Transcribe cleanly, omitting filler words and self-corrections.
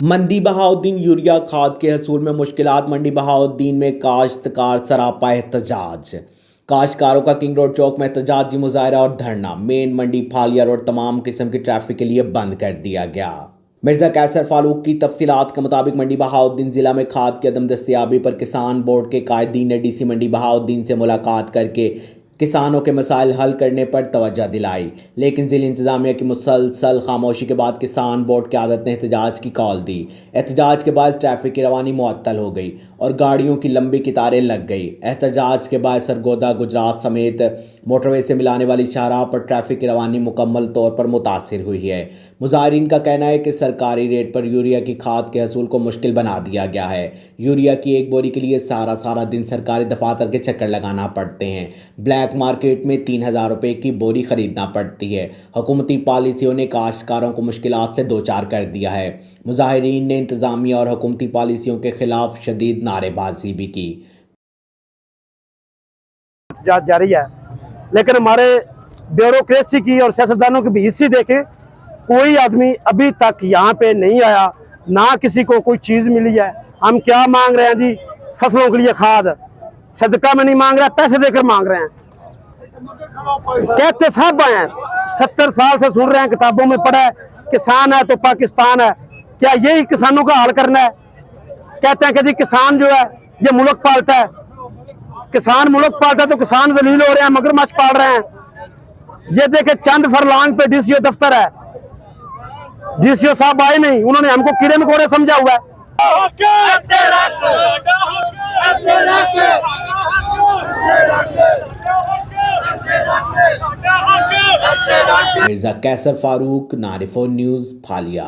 मंडी Bahauddin urea खाद के हसूल में मुश्किलात। मंडी बहाउद्दीन में काश्तकार सरापा एहतजाज। काश्तकारों का किंग रोड चौक में एहतजाजी मुजाहरा और धरना। मेन मंडी फालिया रोड तमाम किस्म की ट्रैफिक के लिए बंद कर दिया गया। मिर्जा कैसर फारूक की तफसीलात के मुताबिक मंडी बहाउद्दीन जिला में खाद की अदम दस्तियाबी पर किसान बोर्ड के कायदीन ने डीसी मंडी बहाउद्दीन से मुलाकात करके किसानों के मसाइल हल करने पर तवज्जो दिलाई, लेकिन ज़िला इंतज़ामिया की मुसलसल खामोशी के बाद किसान बोर्ड की आदत ने एहतजाज की कॉल दी। एहतजाज के बाद ट्रैफिक की रवानी मुअत्तल हो गई और गाड़ियों की लंबी कतारें लग गई। एहतजाज के बाद सरगोदा गुजरात समेत मोटरवे से मिलाने वाली शाहराह पर ट्रैफिक की रवानी मुकम्मल तौर पर मुतासिर हुई है। मुजाहिरीन का कहना है कि सरकारी रेट पर यूरिया की खाद के हसूल को मुश्किल बना दिया गया है। यूरिया की एक बोरी के लिए सारा दिन सरकारी दफातर के चक्कर लगाना पड़ते हैं। ब्लैक मार्केट में 3000 रुपये की बोरी खरीदना पड़ती है। हुकूमती पॉलिसियों ने काश्तकारों को मुश्किलात से दो चार कर दिया है। मुजाहिरीन ने इंतजामिया और हुकूमती पॉलिसियों के खिलाफ शदीद नारेबाजी भी की। जारी है, लेकिन हमारे ब्यूरोक्रेसी की और सियासतदानों की भी हिस्से देखें, कोई आदमी अभी तक यहाँ पे नहीं आया, ना किसी को कोई चीज़ मिली है। हम क्या मांग रहे हैं जी? फसलों के लिए खाद, सदका में नहीं मांग रहे, पैसे देकर मांग रहे हैं। कहते सब हैं, 70 साल से सुन रहे हैं, किताबों में पढ़ा है, किसान है तो पाकिस्तान है। क्या यही किसानों का हाल करना है? कहते हैं कि जी किसान जो है ये मुल्क पालता है, किसान मुल्क पालता है तो किसान जलील हो रहे हैं, मगरमच्छ पाल रहे हैं। ये देखे चंद फरलांग पे डीसीओ दफ्तर है, डीसीओ साहब आए नहीं, उन्होंने हमको कीड़े मकोड़े समझा हुआ है। मिर्जा कैसर फारूक, नारिफो न्यूज़, फालिया।